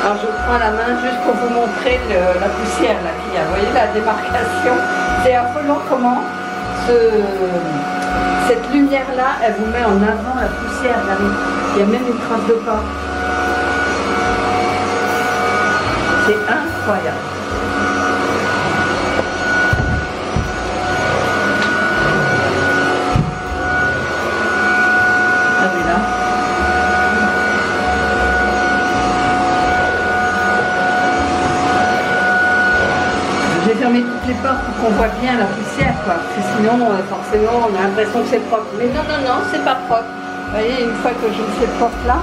Alors je prends la main juste pour vous montrer la poussière là qu'il y a. Vous voyez la démarcation. C'est affolant comment cette lumière là, elle vous met en avant la poussière. Là. Il y a même une trace de pas. C'est incroyable. Ah oui là. J'ai fermé toutes les portes pour qu'on voit bien la poussière quoi. Parce que sinon forcément on a l'impression que c'est propre. Mais non, non, non, c'est pas propre. Vous voyez, une fois que j'ouvre cette porte là,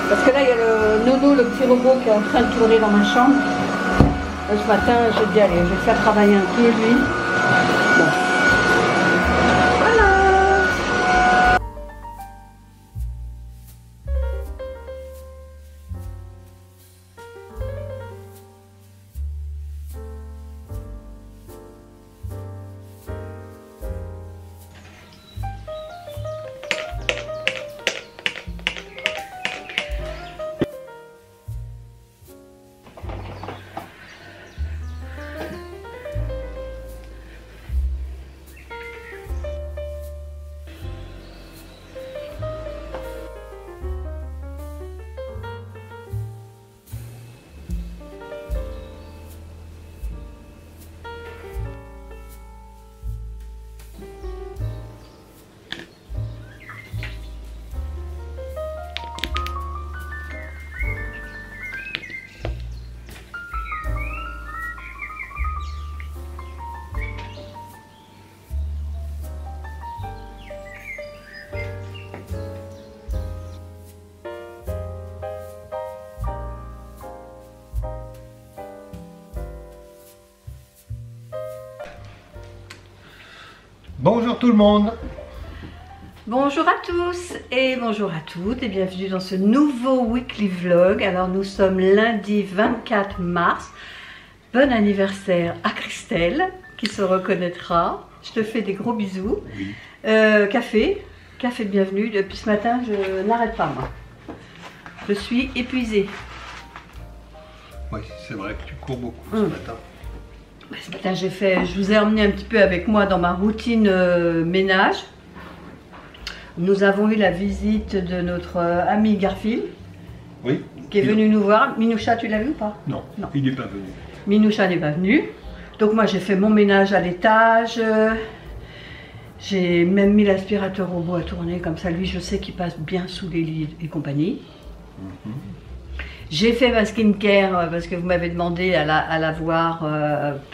parce que là il y a le Nono, le petit robot qui est en train de tourner dans ma chambre. Ce matin j'ai dit allez, je vais faire travailler un peu lui. Bon. Voilà. Bonjour tout le monde. Bonjour à tous et bonjour à toutes et bienvenue dans ce nouveau weekly vlog. Alors nous sommes lundi 24 mars. Bon anniversaire à Christelle qui se reconnaîtra. Je te fais des gros bisous. Oui. Café de bienvenue. Depuis ce matin je n'arrête pas moi. Je suis épuisée. Oui, c'est vrai que tu cours beaucoup ce matin. Ce matin je vous ai emmené un petit peu avec moi dans ma routine ménage. Nous avons eu la visite de notre ami Garfield. Oui. Qui est venu nous voir. Minoucha, tu l'as vu ou pas? Non, non, il n'est pas venu. Minoucha n'est pas venu. Donc moi j'ai fait mon ménage à l'étage. J'ai même mis l'aspirateur robot à tourner. Comme ça lui je sais qu'il passe bien sous les lits et compagnie. J'ai fait ma skincare parce que vous m'avez demandé à la voir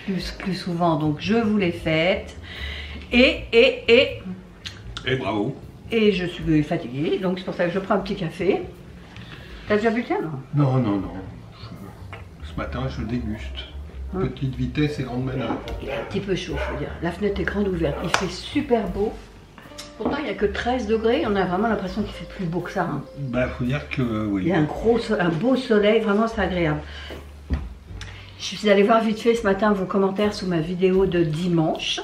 plus souvent. Donc je vous l'ai faite. Et bravo. Et je suis fatiguée. Donc c'est pour ça que je prends un petit café. T'as déjà bu le tien, non? Non, non, non. Ce matin je déguste. Petite vitesse et grande manœuvre. Il est un petit peu chaud, faut dire. La fenêtre est grande ouverte. Il fait super beau. Pourtant, il n'y a que 13 degrés. On a vraiment l'impression qu'il fait plus beau que ça. Hein. Bah, faut dire que oui. Il y a un beau soleil. Vraiment, c'est agréable. Je suis allée voir vite fait ce matin vos commentaires sous ma vidéo de dimanche.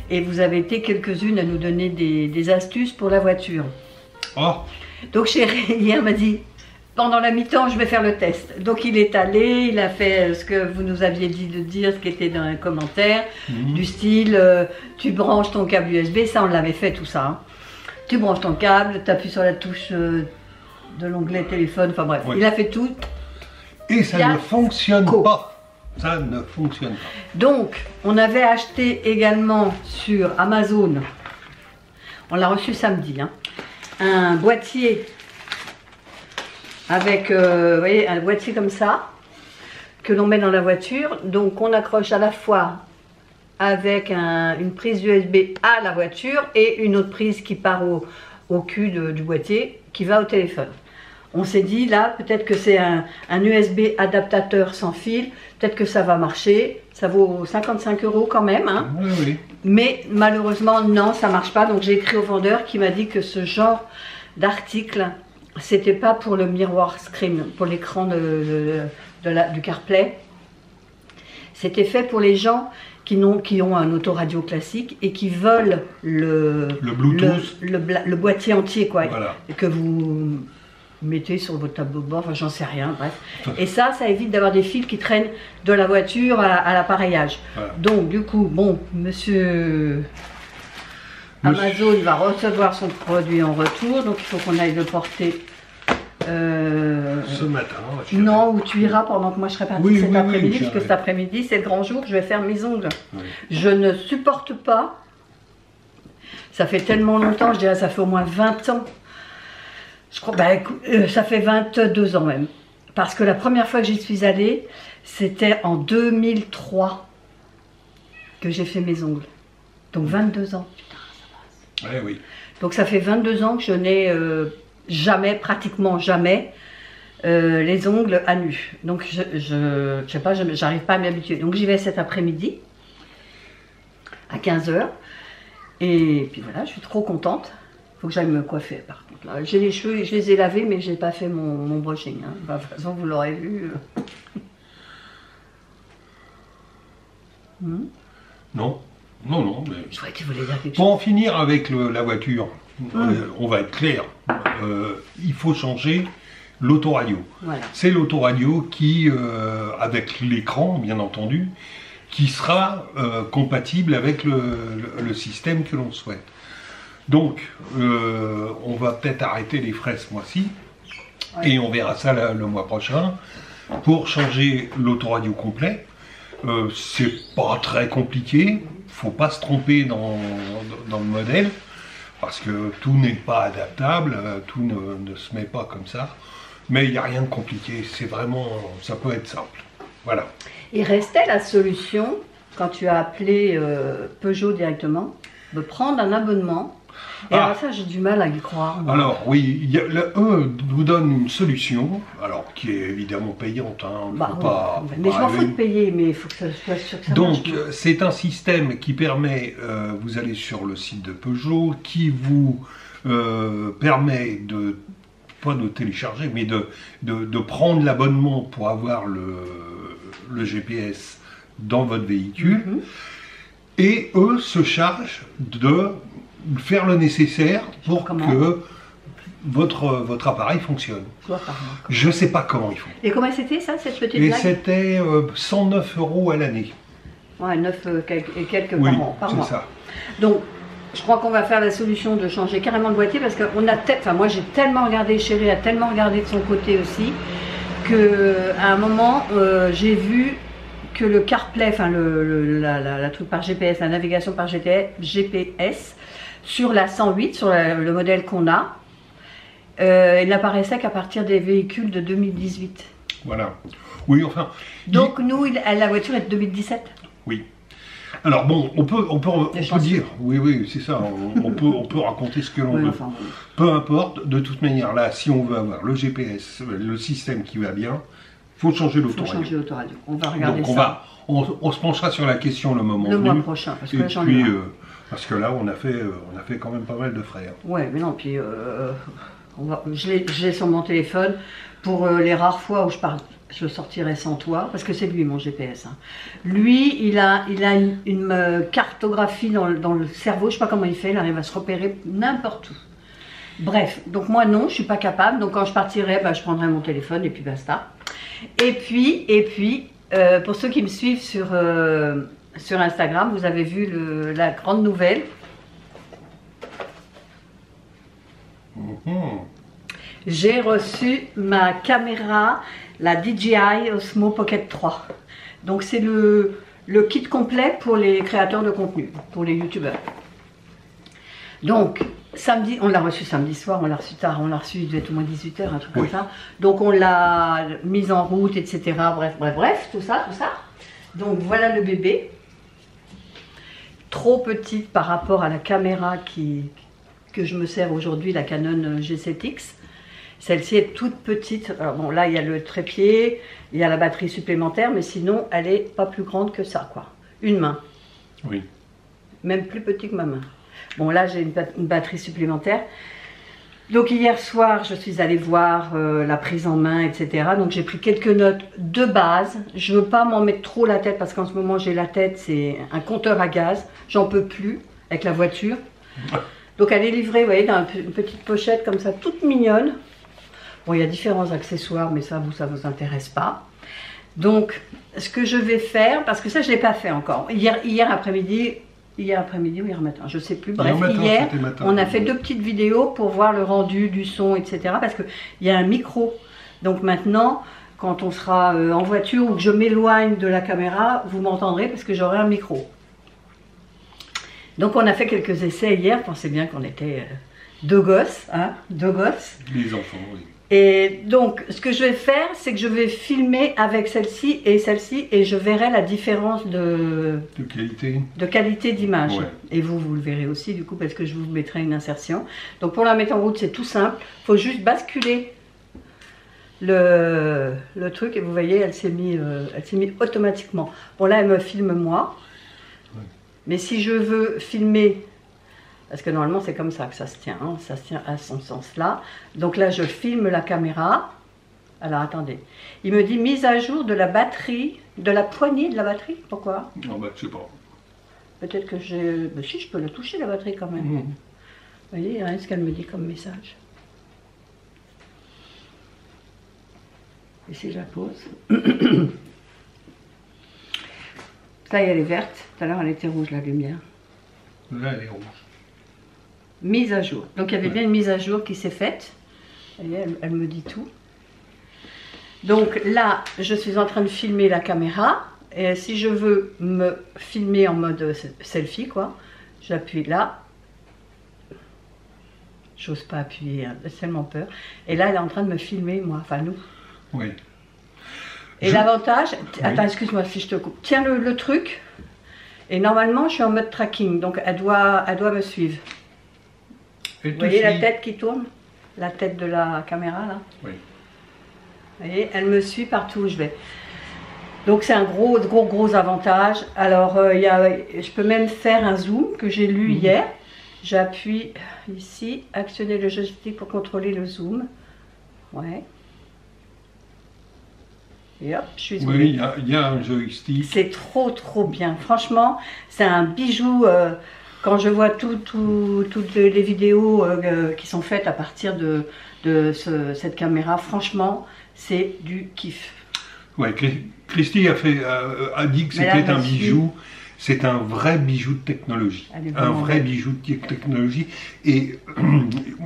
Et vous avez été quelques-unes à nous donner des astuces pour la voiture. Oh. Donc, chérie, hier m'a dit... Pendant la mi-temps, je vais faire le test. Donc il est allé, il a fait ce que vous nous aviez dit de dire, ce qui était dans les commentaires, du style, tu branches ton câble USB, ça on l'avait fait tout ça. Hein. Tu branches ton câble, tu appuies sur la touche de l'onglet téléphone, enfin bref, il a fait tout. Et ça ne fonctionne pas. Ça ne fonctionne pas. Donc, on avait acheté également sur Amazon, on l'a reçu samedi, hein, un boîtier avec vous voyez, un boîtier comme ça que l'on met dans la voiture, donc on accroche à la fois avec une prise USB à la voiture et une autre prise qui part au cul du boîtier qui va au téléphone. On s'est dit là peut-être que c'est un USB adaptateur sans fil, peut-être que ça va marcher, ça vaut 55 € quand même, hein. Oui, oui. Mais malheureusement non, ça marche pas, donc j'ai écrit au vendeur qui m'a dit que ce genre d'article c'était pas pour le miroir screen, pour l'écran du CarPlay. C'était fait pour les gens qui ont un autoradio classique et qui veulent le Bluetooth, le boîtier entier, quoi. Voilà. Que vous mettez sur votre tableau de bord, enfin j'en sais rien, bref. Et ça évite d'avoir des fils qui traînent de la voiture à l'appareillage. Voilà. Donc du coup, bon, monsieur Amazon va recevoir son produit en retour, donc il faut qu'on aille le porter. Ce matin. Non, où tu iras pendant que moi je serai partie cet après-midi, parce que cet après-midi c'est le grand jour, je vais faire mes ongles. Oui. Je ne supporte pas, ça fait tellement longtemps, je dirais ça fait au moins 20 ans. Je crois, ça fait 22 ans même. Parce que la première fois que j'y suis allée, c'était en 2003 que j'ai fait mes ongles. Donc 22 ans. Putain, ça passe. Ouais, oui. Donc ça fait 22 ans que je n'ai jamais, pratiquement jamais, les ongles à nu. Donc je sais pas, j'arrive pas à m'y habituer. Donc j'y vais cet après-midi, à 15 h. Et puis voilà, je suis trop contente. Faut que j'aille me coiffer par contre. J'ai les cheveux, je les ai lavés, mais j'ai pas fait mon brushing. Hein. De toute façon, vous l'aurez vu. Non, mais... Je croyais que tu voulais dire quelque chose. Pour en finir avec la voiture, on va être clair. Il faut changer l'autoradio. Voilà. C'est l'autoradio qui, avec l'écran, bien entendu, qui sera compatible avec le système que l'on souhaite. Donc, on va peut-être arrêter les frais ce mois-ci, et on verra ça le mois prochain, pour changer l'autoradio complet. C'est pas très compliqué, faut pas se tromper dans le modèle, parce que tout n'est pas adaptable, tout ne se met pas comme ça, mais il n'y a rien de compliqué, c'est vraiment, ça peut être simple. Voilà. Il restait la solution, quand tu as appelé Peugeot directement, de prendre un abonnement. Et alors ça, j'ai du mal à y croire. Moi. Alors oui, eux nous donnent une solution, alors qui est évidemment payante. Hein, mais je m'en fous de payer, mais il faut que ça soit sûr que ça marche. Donc c'est un système qui permet, vous allez sur le site de Peugeot, qui vous permet de, pas de télécharger, mais de prendre l'abonnement pour avoir le GPS dans votre véhicule. Et eux se chargent de faire le nécessaire pour que votre appareil fonctionne. Je ne sais pas comment ils font. Et comment c'était ça, cette petite blague? Et c'était 109 € à l'année. Ouais, 9 et quelques par mois. C'est ça. Donc, je crois qu'on va faire la solution de changer carrément de boîtier, parce qu'on a enfin moi j'ai tellement regardé, Chérie a tellement regardé de son côté aussi, qu'à un moment, j'ai vu que le CarPlay, enfin la truc par GPS, la navigation par GPS, sur la 108, sur le modèle qu'on a, il n'apparaissait qu'à partir des véhicules de 2018. Voilà. Oui, enfin... Donc nous, la voiture est de 2017. Oui. Alors bon, on peut dire, oui, c'est ça, on peut raconter ce que l'on veut. Enfin, peu importe, de toute manière, là, si on veut avoir le GPS, le système qui va bien, il faut changer l'autoradio. On va regarder donc ça. On se penchera sur la question le moment venu. Le mois prochain, parce que là, j'en ai marre. Parce que là, on a fait quand même pas mal de frais. Hein. Ouais, mais non, puis je l'ai sur mon téléphone pour les rares fois où je sortirai sans toi, parce que c'est lui mon GPS. Hein. Lui, il a une cartographie dans le cerveau, je sais pas comment il fait, il arrive à se repérer n'importe où. Bref, donc moi non, je suis pas capable, donc quand je partirai, je prendrai mon téléphone et puis basta. Et puis, pour ceux qui me suivent sur Instagram, vous avez vu la grande nouvelle. J'ai reçu ma caméra, la DJI Osmo Pocket 3. Donc c'est le kit complet pour les créateurs de contenu, pour les youtubeurs. Donc samedi, on l'a reçu samedi soir, on l'a reçu tard, on l'a reçu, il devait être au moins 18 h, un truc comme ça. Donc on l'a mise en route, etc. Bref, tout ça. Donc voilà le bébé. Trop petite par rapport à la caméra que je me sers aujourd'hui, la Canon G7X. Celle-ci est toute petite. Alors bon, là il y a le trépied, il y a la batterie supplémentaire, mais sinon elle est pas plus grande que ça, quoi. Une main. Oui. Même plus petit que ma main. Bon, là j'ai une batterie supplémentaire. Donc hier soir, je suis allée voir la prise en main, etc. Donc j'ai pris quelques notes de base. Je ne veux pas m'en mettre trop la tête, parce qu'en ce moment j'ai la tête, c'est un compteur à gaz. J'en peux plus avec la voiture. Donc elle est livrée, vous voyez, dans une petite pochette comme ça, toute mignonne. Bon, il y a différents accessoires, mais ça vous intéresse pas. Donc, ce que je vais faire, parce que ça, je ne l'ai pas fait encore. Hier après-midi ou hier matin, je ne sais plus. Bref, hier, on a fait 2 petites vidéos pour voir le rendu du son, etc. Parce qu'il y a un micro. Donc maintenant, quand on sera en voiture ou que je m'éloigne de la caméra, vous m'entendrez parce que j'aurai un micro. Donc on a fait quelques essais hier. Pensez bien qu'on était 2 gosses, hein, 2 gosses. Les enfants, oui. Et donc, ce que je vais faire, c'est que je vais filmer avec celle-ci et je verrai la différence de qualité d'image. Ouais. Et vous le verrez aussi, du coup, parce que je vous mettrai une insertion. Donc, pour la mettre en route, c'est tout simple. Il faut juste basculer le truc et vous voyez, elle s'est mise automatiquement. Bon, là, elle me filme moi. Ouais. Mais si je veux filmer... Parce que normalement, c'est comme ça que ça se tient. Hein. Ça se tient à son sens là. Donc là, je filme la caméra. Alors, attendez. Il me dit mise à jour de la batterie, de la poignée de la batterie. Pourquoi? Non, bah, je sais pas. Peut-être que j'ai... Ben, si, je peux le toucher, la batterie, quand même. Vous voyez, rien ce qu'elle me dit comme message. Et si je la pose... Ça, elle est verte. Tout à l'heure, elle était rouge, la lumière. Là, elle est rouge. Mise à jour. Donc il y avait bien une mise à jour qui s'est faite. Vous voyez, elle me dit tout. Donc là, je suis en train de filmer la caméra. Et si je veux me filmer en mode selfie, quoi, j'appuie là. J'ose pas appuyer, hein, j'ai tellement peur. Et là, elle est en train de me filmer, moi, enfin nous. Oui. Et l'avantage, attends, excuse-moi si je te coupe. Tiens le truc. Et normalement, je suis en mode tracking, donc elle doit me suivre. Vous voyez la tête qui tourne? La tête de la caméra, là? Oui. Vous voyez, elle me suit partout où je vais. Donc c'est un gros avantage. Alors, je peux même faire un zoom que j'ai lu hier. J'appuie ici, actionner le joystick pour contrôler le zoom. Ouais. Et hop, je suis zoomée. Oui, il y a un joystick. C'est trop bien. Franchement, c'est un bijou. Quand je vois toutes les vidéos qui sont faites à partir de cette caméra, franchement, c'est du kiff. Ouais, Christy a dit que c'était un bijou. C'est un vrai bijou de technologie. Un vrai bijou de technologie. Et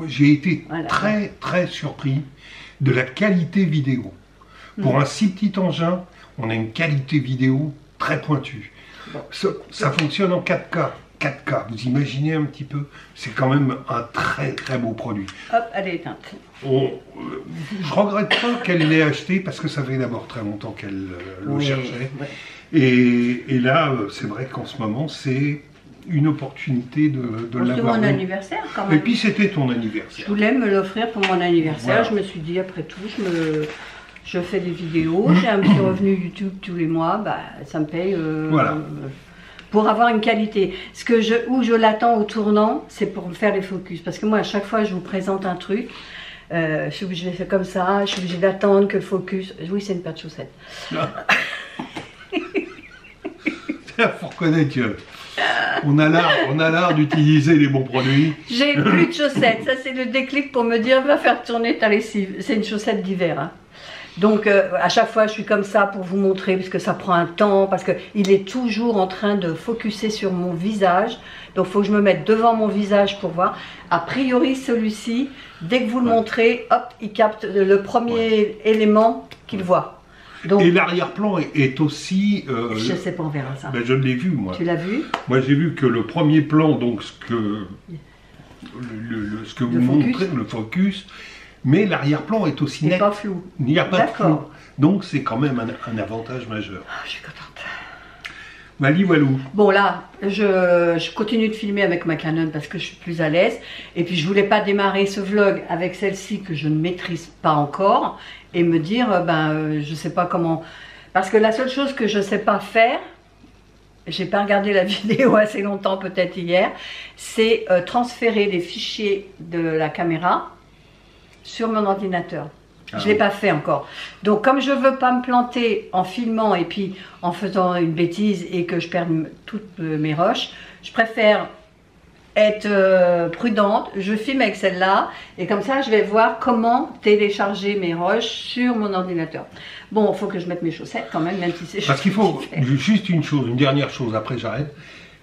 j'ai été très surpris de la qualité vidéo. Pour un si petit engin, on a une qualité vidéo très pointue. Bon. Ça fonctionne en 4K. 4K, vous imaginez un petit peu, c'est quand même un très beau produit. Hop, elle est éteinte. Je regrette pas qu'elle l'ait acheté parce que ça fait d'abord très longtemps qu'elle le cherchait. Ouais. Et là, c'est vrai qu'en ce moment, c'est une opportunité de l'avoir. C'était mon anniversaire quand même. Et puis c'était ton anniversaire. Je voulais me l'offrir pour mon anniversaire. Voilà. Je me suis dit, après tout, je fais des vidéos, j'ai un petit revenu YouTube tous les mois, bah, ça me paye. Voilà. Pour avoir une qualité. Où je l'attends au tournant, c'est pour me faire les focus. Parce que moi, à chaque fois, je vous présente un truc, je suis obligée de faire comme ça, je suis obligée d'attendre que le focus... Oui, c'est une paire de chaussettes. Il faut reconnaître qu'on a l'art d'utiliser les bons produits. J'ai plus de chaussettes. Ça, c'est le déclic pour me dire, va faire tourner ta lessive. C'est une chaussette d'hiver, hein. Donc à chaque fois je suis comme ça pour vous montrer parce que ça prend un temps, parce qu'il est toujours en train de focuser sur mon visage. Donc il faut que je me mette devant mon visage pour voir. A priori celui-ci, dès que vous le montrez, hop, il capte le premier élément qu'il voit. Donc, et l'arrière-plan est aussi... je sais pas, on verra ça. Ben, je l'ai vu moi. Tu l'as vu? Moi j'ai vu que le premier plan, donc ce que vous montrez, le focus... Mais l'arrière-plan est aussi net. Il n'est pas flou. Il n'y a pas de flou. Donc c'est quand même un avantage majeur. Oh, je suis contente. Mali Walou. Bon là, je continue de filmer avec ma Canon parce que je suis plus à l'aise. Et puis je voulais pas démarrer ce vlog avec celle-ci que je ne maîtrise pas encore. Et me dire, je sais pas comment... Parce que la seule chose que je sais pas faire, j'ai pas regardé la vidéo assez longtemps peut-être hier, c'est transférer les fichiers de la caméra sur mon ordinateur. Je ne l'ai pas fait encore. Donc comme je ne veux pas me planter en filmant et puis en faisant une bêtise et que je perde toutes mes rushs, je préfère être prudente. Je filme avec celle-là et comme ça je vais voir comment télécharger mes rushs sur mon ordinateur. Bon, il faut que je mette mes chaussettes quand même si c'est parce qu'il faut juste une dernière chose, après j'arrête.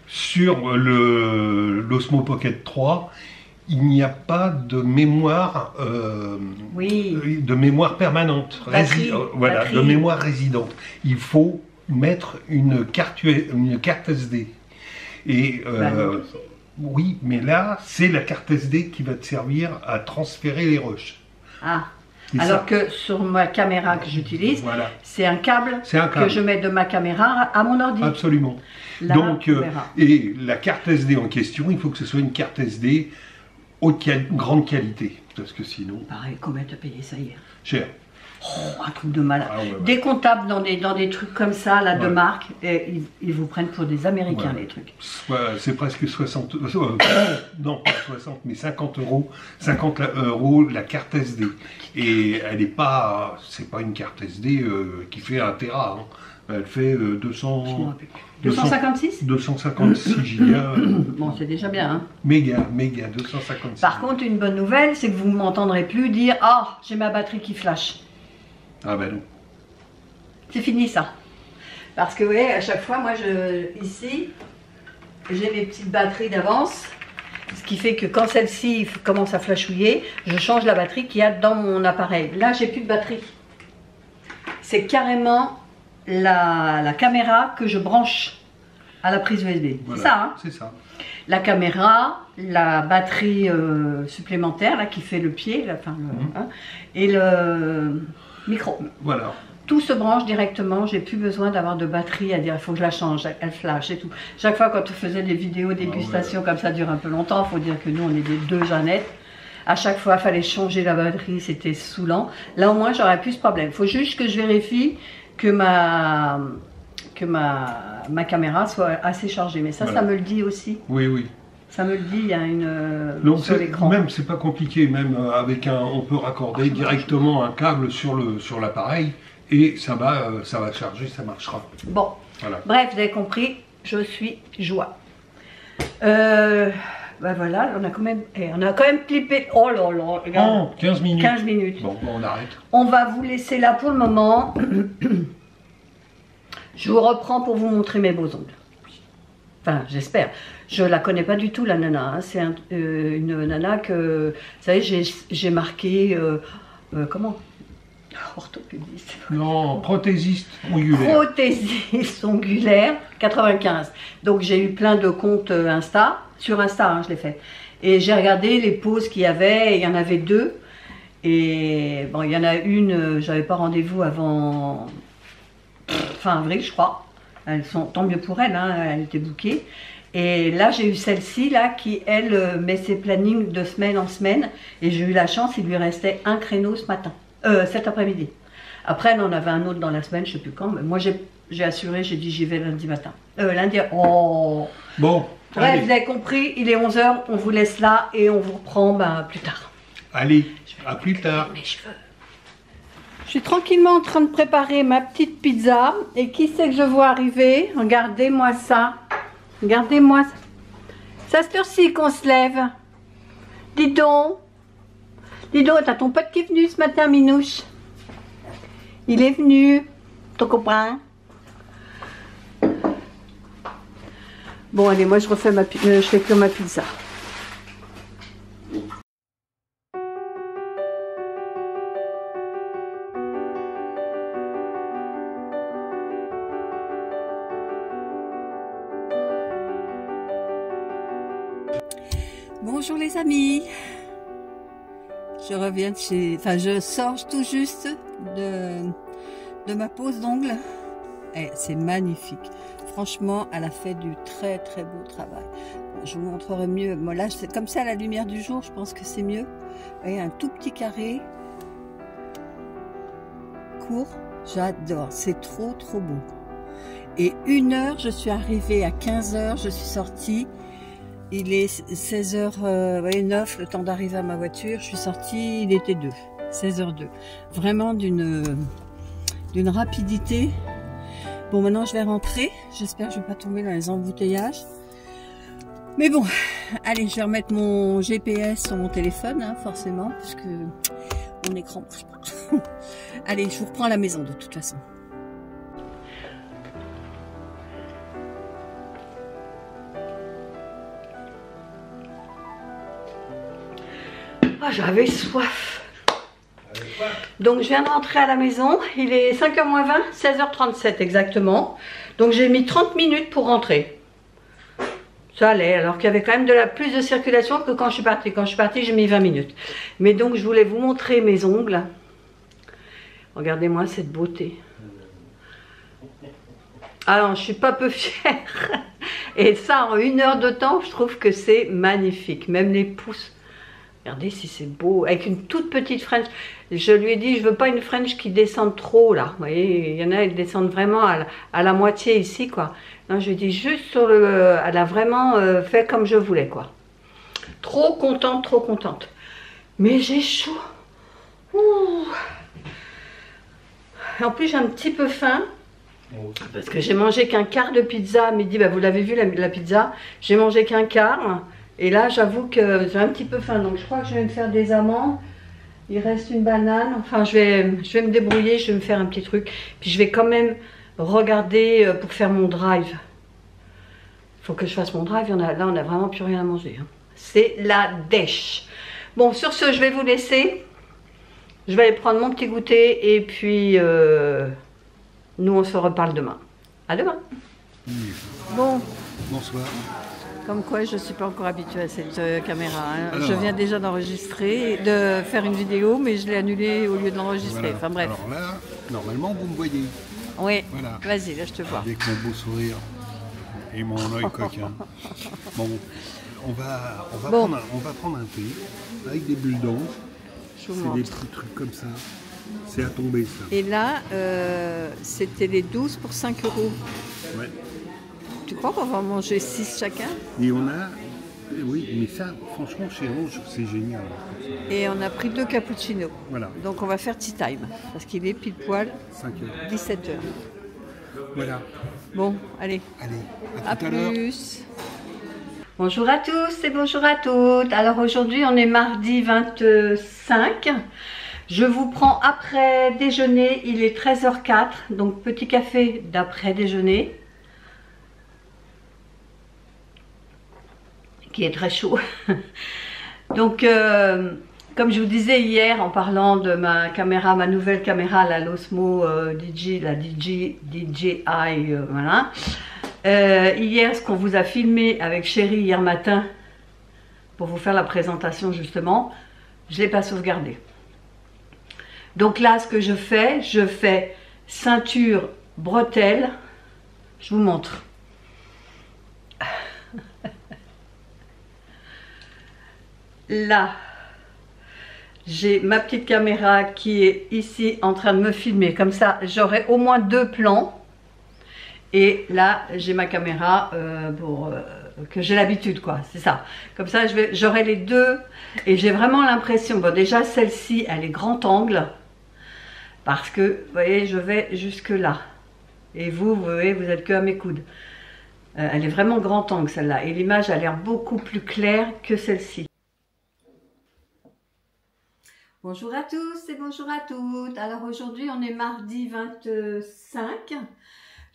Sur l'Osmo Pocket 3, il n'y a pas de mémoire, de mémoire permanente, voilà, de mémoire résidente. Il faut mettre une carte SD. Et oui, mais là, c'est la carte SD qui va te servir à transférer les rushs. Ah, alors que sur ma caméra que j'utilise, voilà. c'est un câble que je mets de ma caméra à mon ordi. Absolument. Donc, et la carte SD en question, il faut que ce soit une carte SD grande qualité, parce que sinon... Pareil, combien t'as payé ça hier? Cher. Oh, un truc de malade. Ah ouais. Dès qu'on tape dans des trucs comme ça, là, de marque, et ils vous prennent pour des Américains, les trucs. C'est presque 60... non, pas 60, mais 50 euros. 50 euros la carte SD. Et elle n'est pas... C'est pas une carte SD qui fait 1 Tera. Hein. Elle fait 256 256 gigas. Bon, c'est déjà bien. Hein. Méga, 256. Par contre, une bonne nouvelle, c'est que vous ne m'entendrez plus dire « Ah, j'ai ma batterie qui flash ». Ah ben non. C'est fini ça. Parce que vous voyez, à chaque fois, moi, ici, j'ai mes petites batteries d'avance. Ce qui fait que quand celle-ci commence à flashouiller, je change la batterie qu'il y a dans mon appareil. Là, j'ai plus de batterie. C'est carrément la caméra que je branche à la prise USB. Voilà, c'est ça, hein? C'est ça. La caméra, la batterie supplémentaire, là, qui fait le pied, là, hein, et le micro. Voilà. Tout se branche directement, j'ai plus besoin d'avoir de batterie à dire il faut que je la change, elle flash et tout. Chaque fois quand on faisait des vidéos dégustation comme ça dure un peu longtemps, il faut dire que nous on est des deux Jeannettes. À chaque fois il fallait changer la batterie, c'était saoulant. Là au moins j'aurais plus ce problème. Il faut juste que je vérifie que ma caméra soit assez chargée. Mais ça, ça me le dit aussi. Oui, oui. Ça me le dit, il y a une donc sur l'écran. Même c'est pas compliqué, même avec on peut raccorder directement un câble sur l'appareil et ça va charger, ça marchera. Bon, voilà. Bref, vous avez compris, je suis joie. Ben voilà, on a quand même clippé. Oh là là, regarde. 15 minutes. 15 minutes. Bon, on arrête. On va vous laisser là pour le moment. Je vous reprends pour vous montrer mes beaux ongles. Enfin, j'espère. Je la connais pas du tout, la nana. Hein. C'est une nana que, vous savez, j'ai marqué, comment? Orthopédiste. Non, prothésiste ongulaire. Prothésiste ongulaire, 95. Donc j'ai eu plein de comptes Insta. Sur Insta, hein, je l'ai fait. Et j'ai regardé les poses qu'il y avait, et il y en avait 2. Et bon, il y en a une, j'avais pas rendez-vous avant fin avril, je crois. Elles sont, tant mieux pour elle, hein, elle était bookée. Et là, j'ai eu celle-ci, là, qui, elle, met ses plannings de semaine en semaine. Et j'ai eu la chance, il lui restait un créneau ce matin, cet après-midi. Après, elle en avait un autre dans la semaine, je sais plus quand. Mais moi, j'ai assuré, j'ai dit, j'y vais lundi matin. Lundi, oh. Bon. Bref, allez. vous avez compris, il est 11 h, on vous laisse là et on vous reprend plus tard. Allez, à plus tard. Mes cheveux. Je suis tranquillement en train de préparer ma petite pizza. Et qui c'est que je vois arriver? Regardez-moi ça. Regardez-moi ça. Ça se heure-ci qu'on se lève. Dis donc. Dis donc, t'as ton pote qui est venu ce matin, Minouche. Il est venu. Ton copain. Bon, allez, moi je refais je fais cuire ma pizza. Bonjour les amis, je reviens de chez, enfin je sors tout juste de ma pose d'ongles. C'est magnifique, franchement elle a fait du très très beau travail. Je vous montrerai mieux, moi là c'est comme ça à la lumière du jour, je pense que c'est mieux. Et un tout petit carré court, j'adore, c'est trop trop beau. Et 1 heure, je suis arrivée à 15 h, je suis sortie. Il est 16h09, le temps d'arriver à ma voiture. Je suis sortie, il était 2, 16h02. Vraiment d'une rapidité. Bon, maintenant je vais rentrer. J'espère que je ne vais pas tomber dans les embouteillages. Mais bon, allez, je vais remettre mon GPS sur mon téléphone, hein, forcément, parce que mon écran marche pas. Allez, je vous reprends à la maison de toute façon. Ah, j'avais soif. Donc je viens de rentrer à la maison, il est 5h moins 20, 16h37 exactement. Donc j'ai mis 30 minutes pour rentrer. Ça allait, alors qu'il y avait quand même plus de circulation que quand je suis partie. Quand je suis partie, j'ai mis 20 minutes. Mais donc je voulais vous montrer mes ongles. Regardez-moi cette beauté. Alors je suis pas peu fière. Et ça en 1 heure de temps, je trouve que c'est magnifique. Même les pouces. Regardez si c'est beau, avec une toute petite French. Je lui ai dit, je veux pas une French qui descende trop là. Vous voyez, il y en a qui descendent vraiment à la moitié ici, quoi. Non, je lui ai dit juste sur le... Elle a vraiment fait comme je voulais, quoi. Trop contente, trop contente. Mais j'ai chaud. Ouh. En plus, j'ai un petit peu faim. Parce que j'ai mangé qu'un quart de pizza à midi. Bah, vous l'avez vu, la pizza. J'ai mangé qu'un quart. Et là, j'avoue que j'ai un petit peu faim. Donc, je crois que je vais me faire des amandes. Il reste une banane. Enfin, je vais me débrouiller. Je vais me faire un petit truc. Puis, je vais quand même regarder pour faire mon drive. Il faut que je fasse mon drive. Là, on n'a vraiment plus rien à manger. Hein. C'est la dèche. Bon, sur ce, je vais vous laisser. Je vais aller prendre mon petit goûter. Et puis, nous, on se reparle demain. À demain. Bon. Bonsoir. Comme quoi, je ne suis pas encore habituée à cette caméra. Hein. Alors, je viens déjà d'enregistrer, de faire une vidéo, mais je l'ai annulée au lieu de l'enregistrer. Voilà. Enfin bref. Alors là, normalement, vous me voyez. Oui, voilà. Vas-y, là je te vois. Avec mon beau sourire et mon œil coquin. Bon, on va prendre un thé avec des bulles d'encre. C'est des petits trucs comme ça. C'est à tomber ça. Et là, c'était les 12 pour 5 €. Ouais. Tu crois qu'on va en manger 6 chacun? Et on a... Oui, mais ça, franchement, chez Rouge, c'est génial. Et on a pris 2 cappuccinos. Voilà. Donc on va faire tea time. Parce qu'il est pile poil 17 h. Voilà. Bon, allez. Allez, à plus. Bonjour à tous et bonjour à toutes. Alors aujourd'hui, on est mardi 25. Je vous prends après déjeuner. Il est 13h04. Donc petit café d'après déjeuner. Qui est très chaud. Donc, comme je vous disais hier en parlant de ma caméra, ma nouvelle caméra, la Osmo DJI, voilà. Hier, ce qu'on vous a filmé avec Chérie hier matin, pour vous faire la présentation justement, je ne l'ai pas sauvegardé. Donc là, ce que je fais ceinture, bretelle, je vous montre. Là, j'ai ma petite caméra qui est ici en train de me filmer. Comme ça, j'aurai au moins 2 plans. Et là, j'ai ma caméra que j'ai l'habitude, quoi. C'est ça. Comme ça, j'aurai les deux. Et j'ai vraiment l'impression... Bon, déjà, celle-ci, elle est grand angle. Parce que, vous voyez, je vais jusque là. Et vous voyez, vous êtes que à mes coudes. Elle est vraiment grand angle, celle-là. Et l'image a l'air beaucoup plus claire que celle-ci. Bonjour à tous et bonjour à toutes. Alors aujourd'hui on est mardi 25.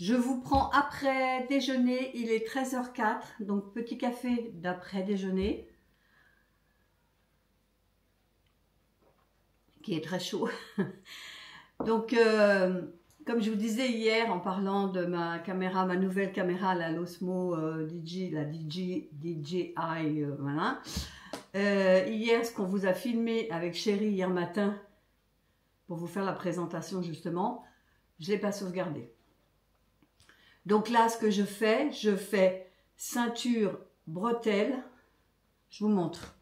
Je vous prends après déjeuner, il est 13h04. Donc petit café d'après déjeuner. Qui est très chaud. Donc comme je vous disais hier en parlant de ma caméra, ma nouvelle caméra, la Osmo DJI, voilà. Hier, ce qu'on vous a filmé avec Chérie hier matin, pour vous faire la présentation justement, je ne l'ai pas sauvegardé. Donc là, ce que je fais ceinture, bretelle, je vous montre.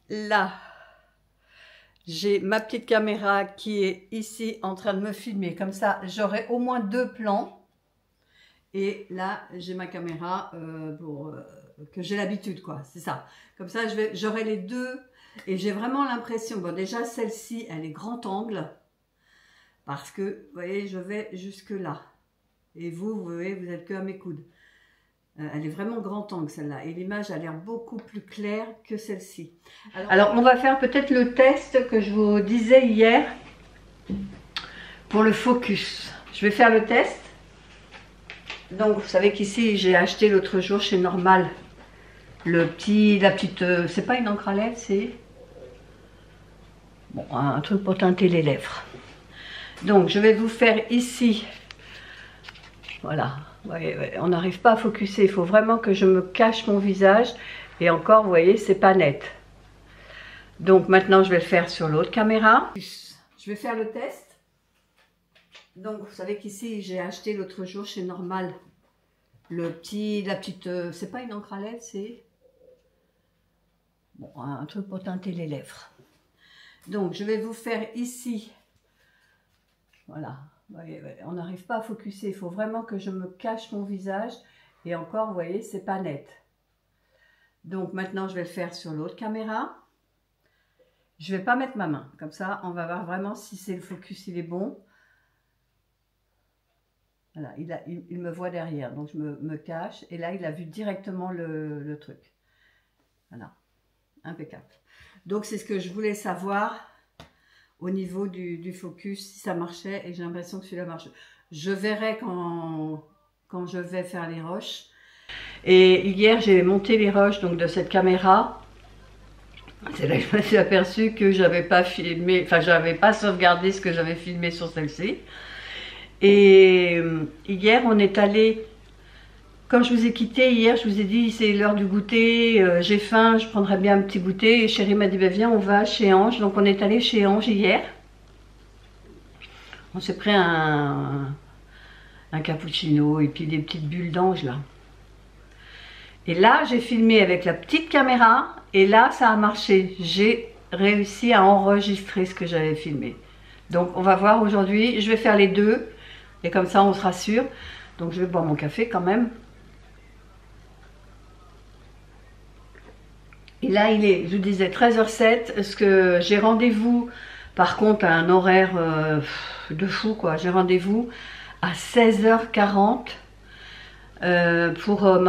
Là, j'ai ma petite caméra qui est ici en train de me filmer. Comme ça, j'aurai au moins 2 plans. Et là, j'ai ma caméra que j'ai l'habitude, quoi. C'est ça. Comme ça, j'aurai les deux. Et j'ai vraiment l'impression... Bon, déjà, celle-ci, elle est grand angle. Parce que, vous voyez, je vais jusque là. Et vous voyez, vous êtes que à mes coudes. Elle est vraiment grand angle celle-là. Et l'image a l'air beaucoup plus claire que celle-ci. Alors, on va faire peut-être le test que je vous disais hier pour le focus. Je vais faire le test. Donc, vous savez qu'ici, j'ai acheté l'autre jour chez Normal la petite, c'est pas une encre à lèvres, c'est bon, un truc pour teinter les lèvres. Donc, je vais vous faire ici, voilà. Ouais, on n'arrive pas à focuser, il faut vraiment que je me cache mon visage. Et encore, vous voyez, c'est pas net. Donc maintenant, je vais le faire sur l'autre caméra. Je vais faire le test. Donc, vous savez qu'ici, j'ai acheté l'autre jour chez Normal la petite, c'est pas une encre à lèvres, c'est bon, un truc pour teinter les lèvres. Donc, je vais vous faire ici, voilà. On n'arrive pas à focuser, il faut vraiment que je me cache mon visage. Et encore, vous voyez, c'est pas net. Donc maintenant, je vais le faire sur l'autre caméra. Je vais pas mettre ma main, comme ça, on va voir vraiment si c'est le focus, il est bon. Voilà, il me voit derrière, donc je me cache. Et là, il a vu directement le truc. Voilà, impeccable. Donc c'est ce que je voulais savoir au niveau du focus, si ça marchait, et j'ai l'impression que celui-là marche. Je verrai quand je vais faire les rushs. Et hier, j'ai monté les rushs donc, de cette caméra. C'est là que je me suis aperçue que j'avais pas filmé, enfin, j'avais pas sauvegardé ce que j'avais filmé sur celle-ci. Et hier, on est allé, quand je vous ai quitté hier, je vous ai dit, c'est l'heure du goûter, j'ai faim, je prendrais bien un petit goûter. Et chérie m'a dit, ben, viens, on va chez Ange. Donc, on est allé chez Ange hier. On s'est pris un cappuccino et puis des petites bulles d'Ange, là. Et là, j'ai filmé avec la petite caméra. Et là, ça a marché. J'ai réussi à enregistrer ce que j'avais filmé. Donc, on va voir aujourd'hui. Je vais faire les deux. Et comme ça, on se rassure. Donc, je vais boire mon café quand même. Et là, il est, je vous disais, 13h07. Parce que j'ai rendez-vous, par contre, à un horaire de fou, quoi. J'ai rendez-vous à 16h40 pour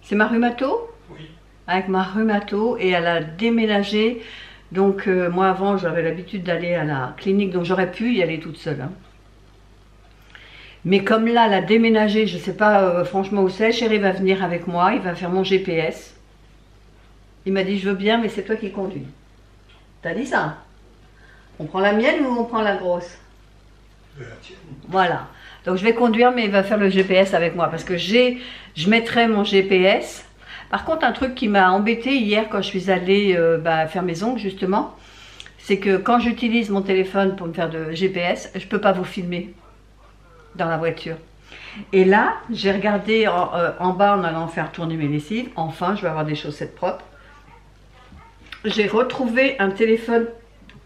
c'est ma rhumato? Oui. Avec ma rhumato, et elle a déménagé. Donc, moi, avant, j'avais l'habitude d'aller à la clinique, donc j'aurais pu y aller toute seule. Hein. Mais comme là, elle a déménagé, je ne sais pas franchement où c'est, chérie va venir avec moi, il va faire mon GPS. Il m'a dit, je veux bien, mais c'est toi qui conduis. T'as dit ça? On prend la mienne ou on prend la grosse? La tienne. Voilà. Donc, je vais conduire, mais il va faire le GPS avec moi, parce que je mettrai mon GPS. Par contre, un truc qui m'a embêté hier quand je suis allée faire mes ongles, justement, c'est que quand j'utilise mon téléphone pour me faire de GPS, je ne peux pas vous filmer dans la voiture. Et là, j'ai regardé en bas en allant faire tourner mes lessives. Enfin, je vais avoir des chaussettes propres. J'ai retrouvé un téléphone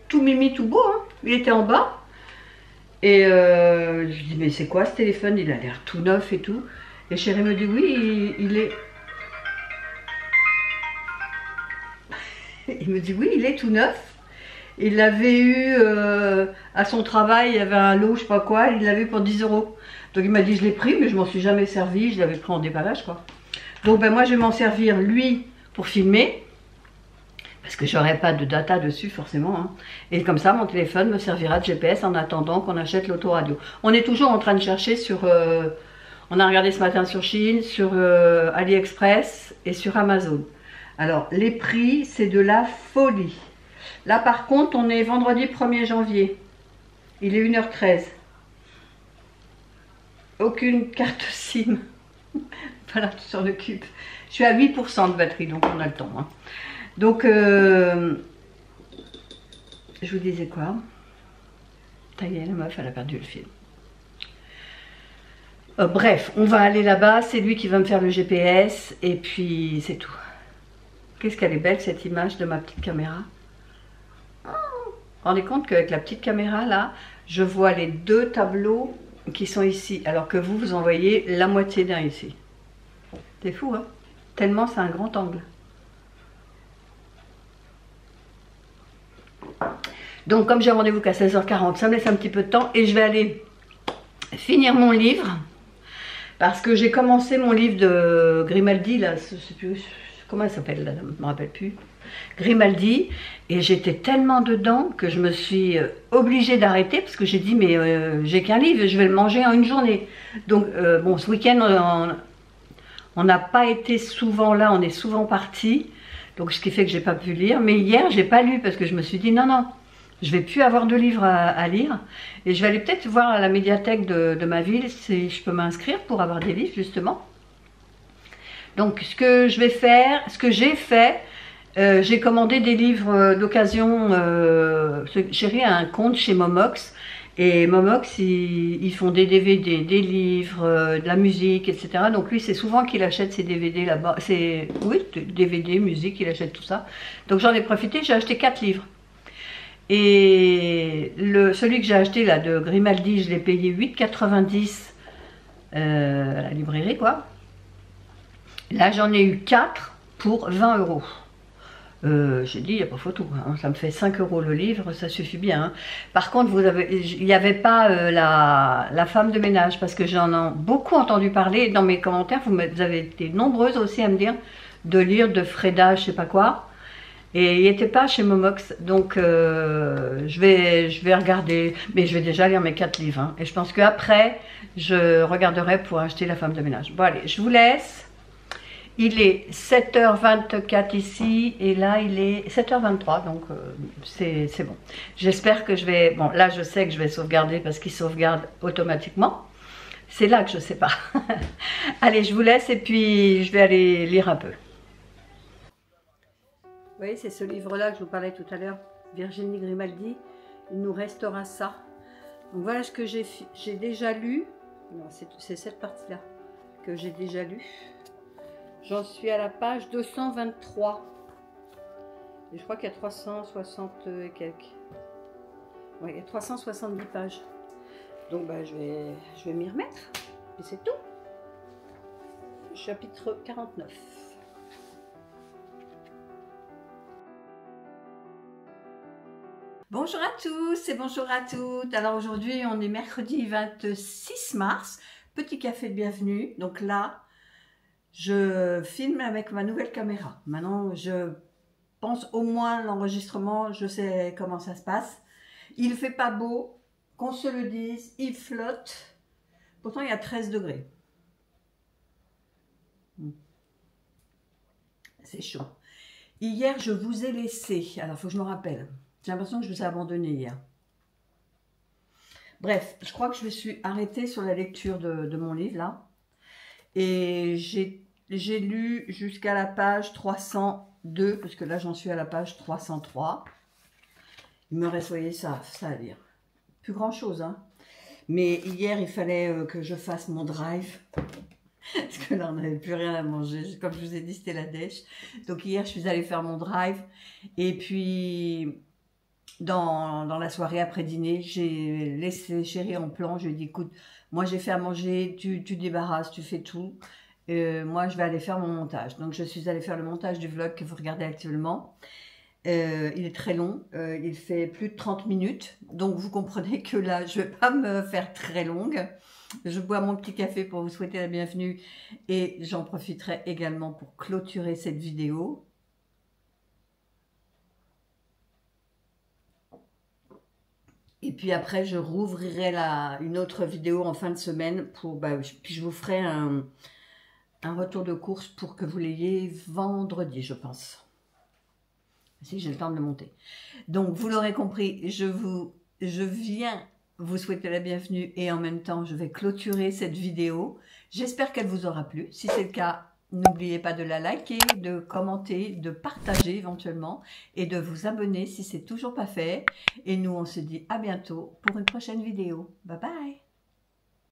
tout mimi, tout beau. Hein. Il était en bas. Et je lui dis, mais c'est quoi ce téléphone? Il a l'air tout neuf et tout. Et chérie me dit, oui, il est... Il me dit, oui, il est tout neuf. Il l'avait eu à son travail, il y avait un lot, je sais pas quoi, il l'avait eu pour 10 €. Donc il m'a dit, je l'ai pris, mais je m'en suis jamais servi, je l'avais pris en déballage, quoi. Donc ben moi, je vais m'en servir, lui, pour filmer. Parce que j'aurai pas de data dessus, forcément. Hein. Et comme ça, mon téléphone me servira de GPS en attendant qu'on achète l'autoradio. On est toujours en train de chercher sur... on a regardé ce matin sur Chine, sur AliExpress et sur Amazon. Alors, les prix, c'est de la folie. Là, par contre, on est vendredi 1er janvier. Il est 1h13. Aucune carte SIM. Voilà, tout s'en occupe. Je suis à 8% de batterie, donc on a le temps. Hein. Donc, je vous disais quoi? Ça y est, la meuf, elle a perdu le fil. Bref, on va aller là-bas. C'est lui qui va me faire le GPS. Et puis, c'est tout. Qu'est-ce qu'elle est belle, cette image de ma petite caméra. Vous vous rendez compte qu'avec la petite caméra, là, je vois les deux tableaux qui sont ici. Alors que vous en voyez la moitié d'un ici. C'est fou, hein? Tellement c'est un grand angle. Donc, comme j'ai rendez-vous qu'à 16h40, ça me laisse un petit peu de temps. Et je vais aller finir mon livre. Parce que j'ai commencé mon livre de Grimaldi, là, je sais plus, comment elle s'appelle, là, je ne me rappelle plus. Grimaldi, et j'étais tellement dedans que je me suis obligée d'arrêter parce que j'ai dit mais j'ai qu'un livre, je vais le manger en une journée. Donc bon, ce week-end on n'a pas été souvent là, on est souvent partis, donc ce qui fait que j'ai pas pu lire. Mais hier j'ai pas lu parce que je me suis dit non, je vais plus avoir de livres à lire et je vais aller peut-être voir à la médiathèque de ma ville si je peux m'inscrire pour avoir des livres justement. Donc ce que je vais faire, ce que j'ai fait, j'ai commandé des livres d'occasion. Chérie a un compte chez Momox. Et Momox, ils font des DVD, des livres, de la musique, etc. Donc lui, c'est souvent qu'il achète ses DVD là-bas. Oui, DVD, musique, il achète tout ça. Donc j'en ai profité, j'ai acheté 4 livres. Et celui que j'ai acheté là de Grimaldi, je l'ai payé 8,90 à la librairie, quoi. Là, j'en ai eu 4 pour 20 €. J'ai dit, il n'y a pas photo, hein. Ça me fait 5 € le livre, ça suffit bien. Hein. Par contre, il n'y avait pas la femme de ménage, parce que j'en ai beaucoup entendu parler. Dans mes commentaires, vous avez été nombreuses aussi à me dire de lire de Freda, je sais pas quoi. Et il n'était pas chez Momox, donc je vais regarder, mais je vais déjà lire mes 4 livres. Hein. Et je pense qu'après, je regarderai pour acheter la femme de ménage. Bon allez, je vous laisse. Il est 7h24 ici et là il est 7h23, donc c'est bon. J'espère que je vais... Bon, là je sais que je vais sauvegarder parce qu'il sauvegarde automatiquement. C'est là que je ne sais pas. Allez, je vous laisse et puis je vais aller lire un peu. Vous voyez, c'est ce livre-là que je vous parlais tout à l'heure, Virginie Grimaldi. Il nous restera ça. Donc voilà ce que j'ai déjà lu. C'est cette partie-là que j'ai déjà lu. J'en suis à la page 223. Et je crois qu'il y a 360 et quelques. Oui, il y a 370 pages. Donc bah, je vais m'y remettre. Et c'est tout. Chapitre 49. Bonjour à tous et bonjour à toutes. Alors aujourd'hui, on est mercredi 26 mars. Petit café de bienvenue. Donc là, je filme avec ma nouvelle caméra. Maintenant, je pense au moins l'enregistrement, je sais comment ça se passe. Il fait pas beau, qu'on se le dise, il flotte. Pourtant, il y a 13 degrés. C'est chaud. Hier, je vous ai laissé. Alors, il faut que je me rappelle. J'ai l'impression que je vous ai abandonné hier. Bref, je crois que je me suis arrêtée sur la lecture de mon livre, là. Et j'ai lu jusqu'à la page 302, parce que là j'en suis à la page 303. Il me reste, vous voyez, ça à lire. Plus grand chose, hein. Mais hier, il fallait que je fasse mon drive. Parce que là, on n'avait plus rien à manger. Comme je vous ai dit, c'était la dèche. Donc hier, je suis allée faire mon drive. Et puis, dans la soirée après dîner, j'ai laissé Chérie en plan. Je lui ai dit, écoute, moi j'ai fait à manger, tu débarrasses, tu fais tout. Moi, je vais aller faire mon montage. Donc, je suis allée faire le montage du vlog que vous regardez actuellement. Il est très long. Il fait plus de 30 minutes. Donc, vous comprenez que là, je ne vais pas me faire très longue. Je bois mon petit café pour vous souhaiter la bienvenue. Et j'en profiterai également pour clôturer cette vidéo. Et puis après, je rouvrirai une autre vidéo en fin de semaine. Puis je vous ferai un retour de course pour que vous l'ayez vendredi, je pense. Si j'ai le temps de le monter. Donc, vous l'aurez compris, je viens vous souhaiter la bienvenue et en même temps, je vais clôturer cette vidéo. J'espère qu'elle vous aura plu. Si c'est le cas, n'oubliez pas de la liker, de commenter, de partager éventuellement et de vous abonner si c'est toujours pas fait. Et nous, on se dit à bientôt pour une prochaine vidéo. Bye bye!